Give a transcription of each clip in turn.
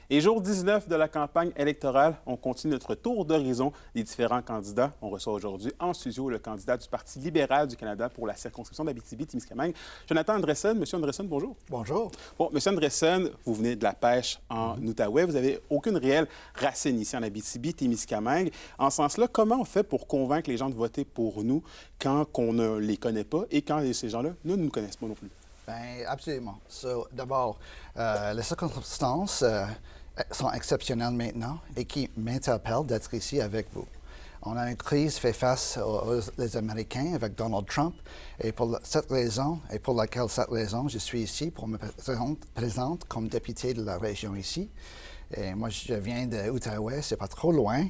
Et jour 19 de la campagne électorale, on continue notre tour d'horizon des différents candidats. On reçoit aujourd'hui en studio le candidat du Parti libéral du Canada pour la circonscription d'Abitibi-Témiscamingue, Jonathan Andresen. Monsieur Andresen, bonjour. Bonjour. Bon, Monsieur Andresen, vous venez de la pêche en Outaouais. Vous n'avez aucune réelle racine ici en Abitibi-Témiscamingue. En ce sens-là, comment on fait pour convaincre les gens de voter pour nous quand on ne les connaît pas et quand ces gens-là ne nous connaissent pas non plus? Bien, absolument. D'abord, les circonstances sont exceptionnelles maintenant et qui m'interpellent d'être ici avec vous. On a une crise fait face aux Américains avec Donald Trump et pour cette raison, je suis ici pour me présenter comme député de la région ici. Et moi, je viens de Outaouais, c'est pas trop loin,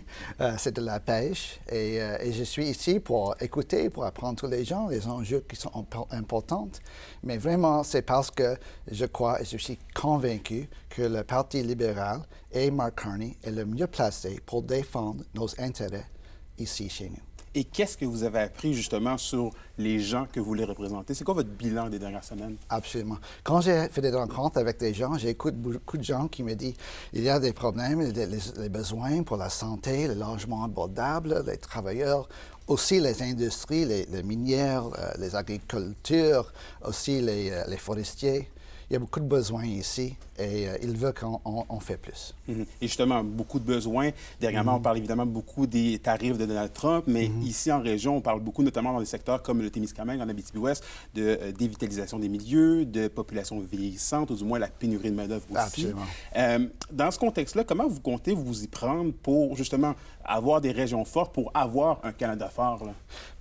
c'est de la pêche. Et je suis ici pour écouter, pour apprendre tous les gens, les enjeux qui sont importants. Mais vraiment, c'est parce que je crois et je suis convaincu que le Parti libéral et Mark Carney est le mieux placé pour défendre nos intérêts ici chez nous. Et qu'est-ce que vous avez appris justement sur les gens que vous voulez représenter? C'est quoi votre bilan des dernières semaines? Absolument. Quand j'ai fait des rencontres avec des gens, j'écoute beaucoup de gens qui me disent qu'il y a des problèmes, les besoins pour la santé, le logement abordable, les travailleurs, aussi les industries, les minières, les agricultures, aussi les forestiers. Il y a beaucoup de besoins ici et il veut qu'on fait plus. Et justement, beaucoup de besoins. Dernièrement, on parle évidemment beaucoup des tarifs de Donald Trump, mais ici en région, on parle beaucoup, notamment dans des secteurs comme le Témiscamingue, en Abitibi-Ouest, de dévitalisation des milieux, de population vieillissante, ou du moins la pénurie de main-d'œuvre aussi. Absolument. Dans ce contexte-là, comment vous comptez vous y prendre pour justement avoir des régions fortes, pour avoir un Canada fort?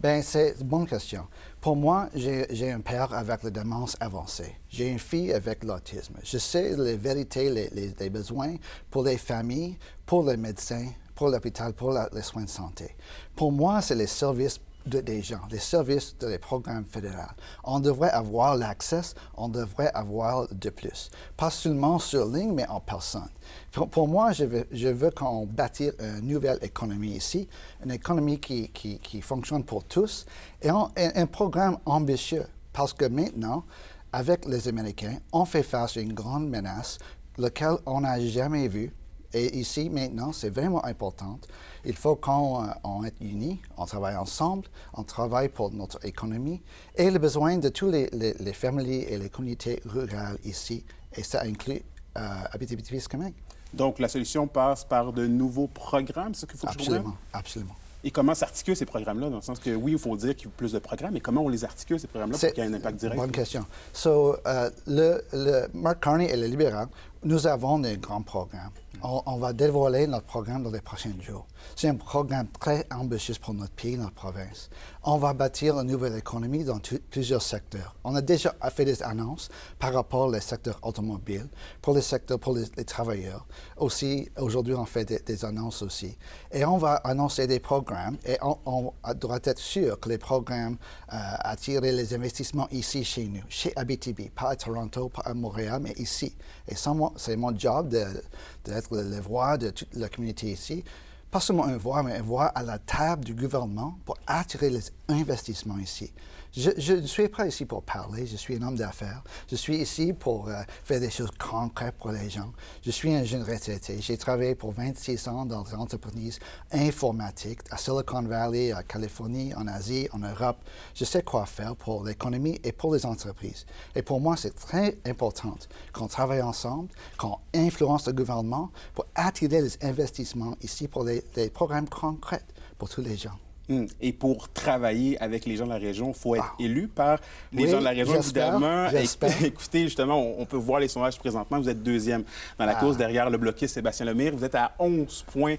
Bien, c'est une bonne question. Pour moi, j'ai un père avec la démence avancée. J'ai une fille avec l'autisme. Je sais les vérités, les besoins pour les familles, pour les médecins, pour l'hôpital, pour les soins de santé. Pour moi, c'est les services des gens, les services des programmes fédéraux. On devrait avoir l'accès, on devrait avoir de plus. Pas seulement sur ligne, mais en personne. Pour moi, je veux qu'on bâtisse une nouvelle économie ici, une économie qui fonctionne pour tous, et un programme ambitieux. Parce que maintenant, avec les Américains, on fait face à une grande menace, laquelle on n'a jamais vue. Et ici, maintenant, c'est vraiment important. Il faut qu'on soit unis, on travaille ensemble, on travaille pour notre économie et les besoins de tous les familles et les communautés rurales ici. Et ça inclut Abitibi-Témiscamingue. Donc, la solution passe par de nouveaux programmes, c'est ce qu'il faut que je comprenne? Absolument, absolument. Et comment s'articulent ces programmes-là? Dans le sens que, oui, il faut dire qu'il y a plus de programmes, mais comment on les articule, ces programmes-là, pour qu'il y ait un impact direct? Bonne question. Mark Carney et les libéraux, nous avons des grands programmes. On va dévoiler notre programme dans les prochains jours. C'est un programme très ambitieux pour notre pays, notre province. On va bâtir une nouvelle économie dans plusieurs secteurs. On a déjà fait des annonces par rapport au secteur automobile, pour les secteurs, pour les travailleurs. Aussi, aujourd'hui, on fait des annonces aussi. Et on va annoncer des programmes et on doit être sûr que les programmes attirent les investissements ici chez nous, chez Abitibi, pas à Toronto, pas à Montréal, mais ici. Et c'est mon job d'être la voix de toute la communauté ici. Pas seulement une voix, mais une voix à la table du gouvernement pour attirer les investissements ici. Je ne suis pas ici pour parler, je suis un homme d'affaires. Je suis ici pour faire des choses concrètes pour les gens. Je suis un jeune retraité. J'ai travaillé pour 26 ans dans des entreprises informatiques à Silicon Valley, en Californie, en Asie, en Europe. Je sais quoi faire pour l'économie et pour les entreprises. Et pour moi, c'est très important qu'on travaille ensemble, qu'on influence le gouvernement pour attirer les investissements ici pour des programmes concrets pour tous les gens. Et pour travailler avec les gens de la région, il faut être élu par les gens de la région, évidemment. Écoutez, justement, on peut voir les sondages présentement. Vous êtes deuxième dans la course derrière le bloquiste Sébastien Lemire. Vous êtes à 11 points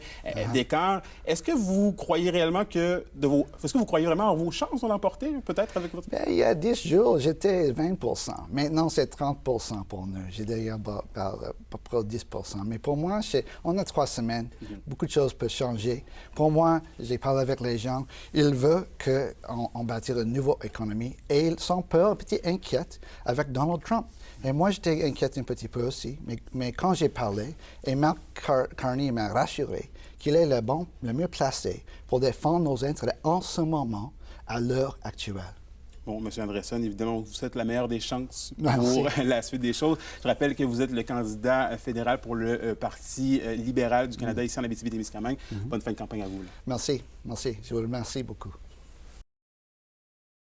d'écart. Est-ce que vous croyez réellement Est-ce que vous croyez vraiment en vos chances de l'emporter, peut-être, avec votre... Bien, il y a 10 jours, j'étais 20 %. Maintenant, c'est 30 % pour nous. J'ai derrière par 10 %. Mais pour moi, on a 3 semaines. Beaucoup de choses peuvent changer. Pour moi, j'ai parlé avec les gens. Ils veulent qu'on bâtisse une nouvelle économie et ils sont peur, un petit inquiets avec Donald Trump. Et moi, j'étais inquiète un petit peu aussi, mais quand j'ai parlé, et Mark Carney m'a rassuré qu'il est le mieux placé pour défendre nos intérêts en ce moment, à l'heure actuelle. Bon, M. Andresen, évidemment, vous souhaite la meilleure des chances pour la suite des choses. Je rappelle que vous êtes le candidat fédéral pour le Parti libéral du Canada ici en Abitibi-Témiscamingue. Bonne fin de campagne à vous. Là. Merci. Je vous remercie beaucoup.